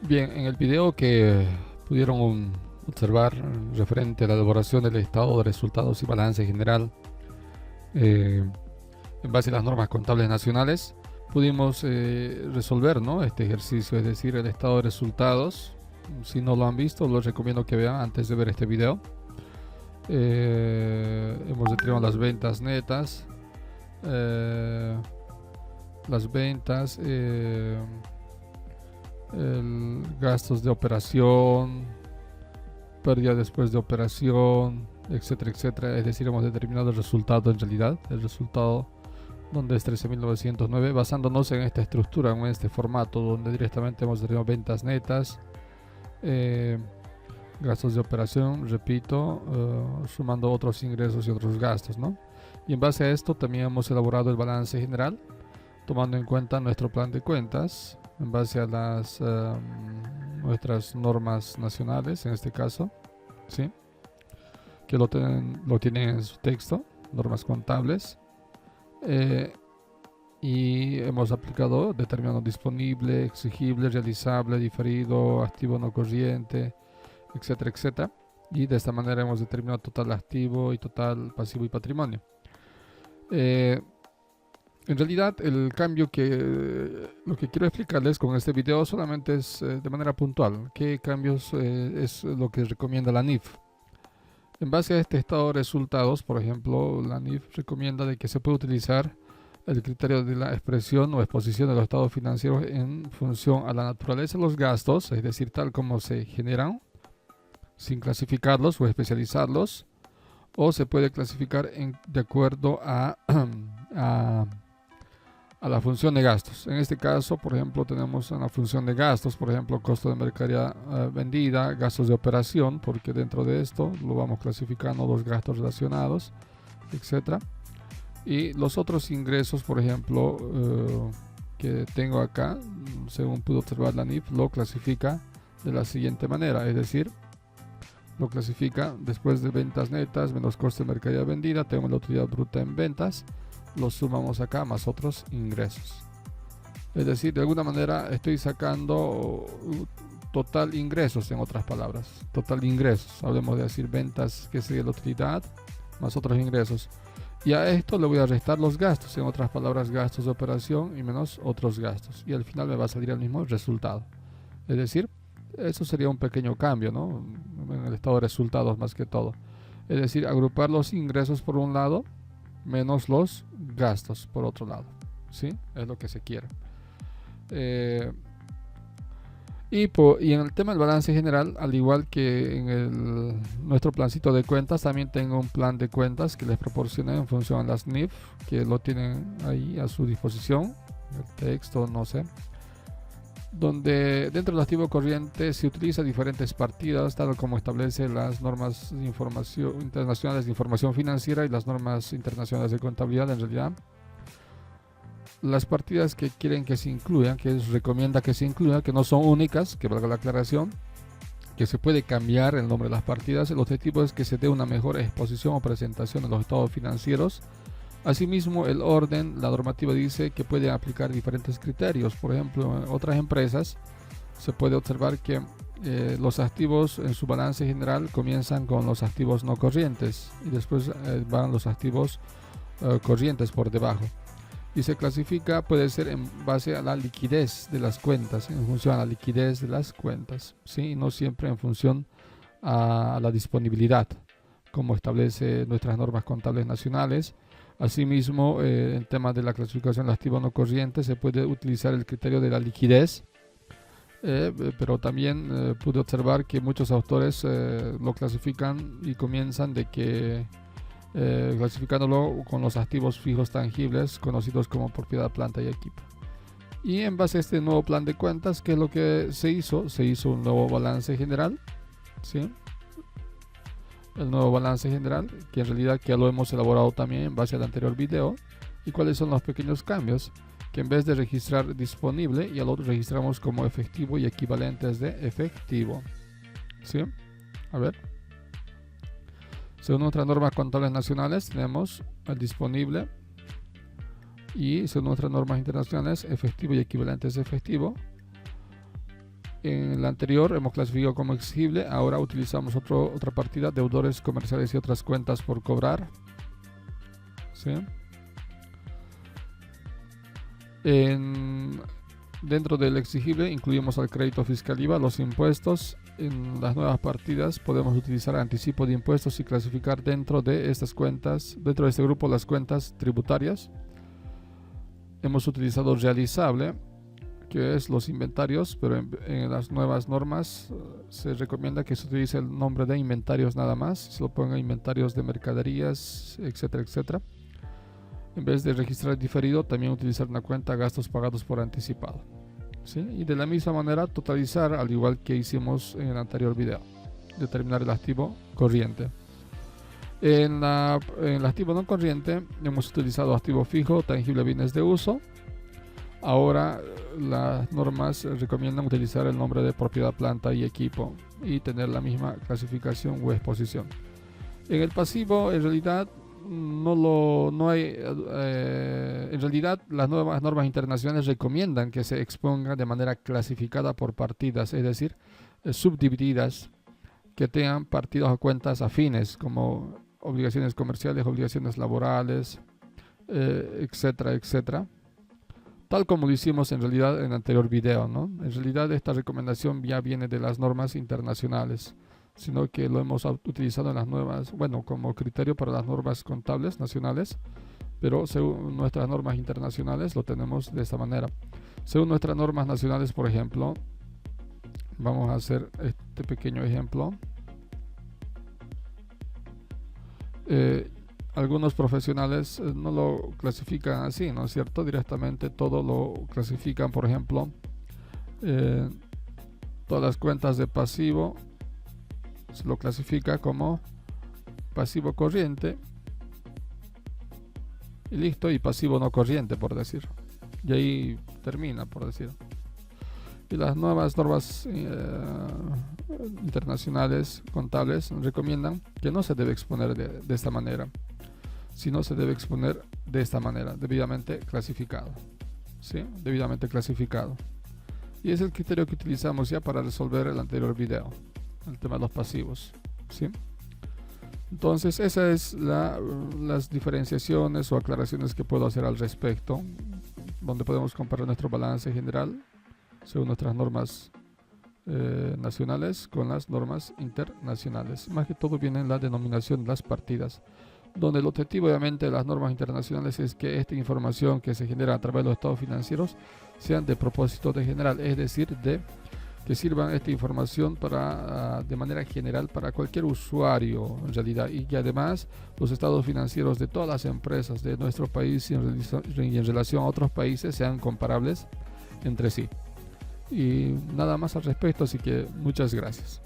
Bien, en el video que pudieron observar referente a la elaboración del estado de resultados y balance general eh, en base a las normas contables nacionales, pudimos resolver, ¿no?, este ejercicio, es decir, el estado de resultados. Si no lo han visto, los recomiendo que vean antes de ver este video. Hemos determinado las ventas netas, las ventas, gastos de operación, pérdida después de operación, etcétera, etcétera. Es decir, hemos determinado el resultado en realidad, el resultado donde es 13.909, basándonos en esta estructura, en este formato, donde directamente hemos determinado ventas netas, gastos de operación, repito, sumando otros ingresos y otros gastos, ¿no? Y en base a esto también hemos elaborado el balance general, tomando en cuenta nuestro plan de cuentas, en base a las nuestras normas nacionales, en este caso, ¿sí?, que lo tienen en su texto, normas contables. Y hemos aplicado determinado disponible, exigible, realizable, diferido, activo no corriente, etcétera, etcétera. Y de esta manera hemos determinado total activo y total pasivo y patrimonio. En realidad el cambio lo que quiero explicarles con este video solamente es de manera puntual. ¿Qué cambios es lo que recomienda la NIF? En base a este estado de resultados, por ejemplo, la NIF recomienda de que se puede utilizar el criterio de la expresión o exposición de los estados financieros en función a la naturaleza de los gastos, es decir, tal como se generan, sin clasificarlos o especializarlos, o se puede clasificar de acuerdo a la función de gastos. En este caso, por ejemplo, tenemos una función de gastos, por ejemplo, costo de mercadería vendida, gastos de operación, porque dentro de esto lo vamos clasificando los gastos relacionados, etcétera. Y los otros ingresos, por ejemplo, que tengo acá, según pudo observar la NIF, lo clasifica de la siguiente manera, es decir, lo clasifica después de ventas netas menos coste de mercadería vendida, tenemos la utilidad bruta en ventas, lo sumamos acá más otros ingresos. Es decir, de alguna manera estoy sacando total ingresos, en otras palabras, total ingresos. Hablemos de decir ventas, que sería la utilidad, más otros ingresos. Y a esto le voy a restar los gastos, en otras palabras, gastos de operación y menos otros gastos. Y al final me va a salir el mismo resultado. Es decir, eso sería un pequeño cambio, ¿no?, en el estado de resultados más que todo. Es decir, agrupar los ingresos por un lado, menos los gastos por otro lado. ¿Sí? Es lo que se quiere. Y en el tema del balance general, al igual que en nuestro plancito de cuentas, también tengo un plan de cuentas que les proporcioné en función a las NIF, que lo tienen ahí a su disposición, el texto, no sé, donde dentro del activo corriente se utiliza diferentes partidas, tal como establece las normas de información internacionales de información financiera y las normas internacionales de contabilidad. En realidad, las partidas que quieren que se incluyan, que recomienda que se incluyan, que no son únicas, que valga la aclaración, que se puede cambiar el nombre de las partidas. El objetivo es que se dé una mejor exposición o presentación de los estados financieros. Asimismo, el orden, la normativa dice que puede aplicar diferentes criterios. Por ejemplo, en otras empresas se puede observar que los activos en su balance general comienzan con los activos no corrientes y después van los activos corrientes por debajo. Y se clasifica, puede ser en base a la liquidez de las cuentas, en función a la liquidez de las cuentas, ¿sí? Y no siempre en función a la disponibilidad, como establece nuestras normas contables nacionales. Asimismo, en tema de la clasificación de activo no corriente, se puede utilizar el criterio de la liquidez, pero también pude observar que muchos autores lo clasifican y comienzan de que clasificándolo con los activos fijos tangibles conocidos como propiedad, planta y equipo. Y en base a este nuevo plan de cuentas, ¿qué es lo que se hizo? Se hizo un nuevo balance general, ¿sí? El nuevo balance general, que en realidad ya lo hemos elaborado también en base al anterior video. ¿Y cuáles son los pequeños cambios? Que en vez de registrar disponible, ya lo registramos como efectivo y equivalentes de efectivo, ¿sí? A ver. Según nuestras normas contables nacionales, tenemos el disponible, y según nuestras normas internacionales, efectivo y equivalentes de efectivo. En el anterior hemos clasificado como exigible, ahora utilizamos otra partida, deudores comerciales y otras cuentas por cobrar. ¿Sí? Dentro del exigible incluimos al crédito fiscal IVA, los impuestos. En las nuevas partidas podemos utilizar anticipo de impuestos y clasificar dentro de estas cuentas, dentro de este grupo, las cuentas tributarias. Hemos utilizado realizable, que es los inventarios, pero en las nuevas normas se recomienda que se utilice el nombre de inventarios nada más, se lo ponga inventarios de mercaderías, etcétera, etcétera. En vez de registrar diferido, también utilizar una cuenta gastos pagados por anticipado. ¿Sí? Y de la misma manera totalizar, al igual que hicimos en el anterior video, determinar el activo corriente. En el activo no corriente hemos utilizado activo fijo, tangible, bienes de uso. Ahora las normas recomiendan utilizar el nombre de propiedad, planta y equipo y tener la misma clasificación o exposición. En el pasivo, en realidad, en realidad las nuevas normas internacionales recomiendan que se exponga de manera clasificada por partidas, es decir, subdivididas, que tengan partidas o cuentas afines como obligaciones comerciales, obligaciones laborales, etcétera, etcétera, tal como lo hicimos en realidad en el anterior video, ¿no? En realidad esta recomendación ya viene de las normas internacionales, sino que lo hemos utilizado en las nuevas, bueno, como criterio para las normas contables nacionales, pero según nuestras normas internacionales lo tenemos de esta manera. Según nuestras normas nacionales, por ejemplo, vamos a hacer este pequeño ejemplo. Algunos profesionales no lo clasifican así, ¿no es cierto? Directamente todo lo clasifican, por ejemplo, todas las cuentas de pasivo se lo clasifica como pasivo corriente y listo, y pasivo no corriente, por decir, y ahí termina, por decir. Y las nuevas normas internacionales contables recomiendan que no se debe exponer de esta manera, sino se debe exponer de esta manera, debidamente clasificado. ¿Sí? Debidamente clasificado. Y es el criterio que utilizamos ya para resolver el anterior video, el tema de los pasivos. ¿Sí? Entonces esas es las diferenciaciones o aclaraciones que puedo hacer al respecto, donde podemos comparar nuestro balance general según nuestras normas nacionales con las normas internacionales. Más que todo viene en la denominación de las partidas, donde el objetivo obviamente de las normas internacionales es que esta información que se genera a través de los estados financieros sean de propósito de general, es decir, que sirvan esta información de manera general para cualquier usuario en realidad, y que además los estados financieros de todas las empresas de nuestro país y en relación a otros países sean comparables entre sí. Y nada más al respecto, así que muchas gracias.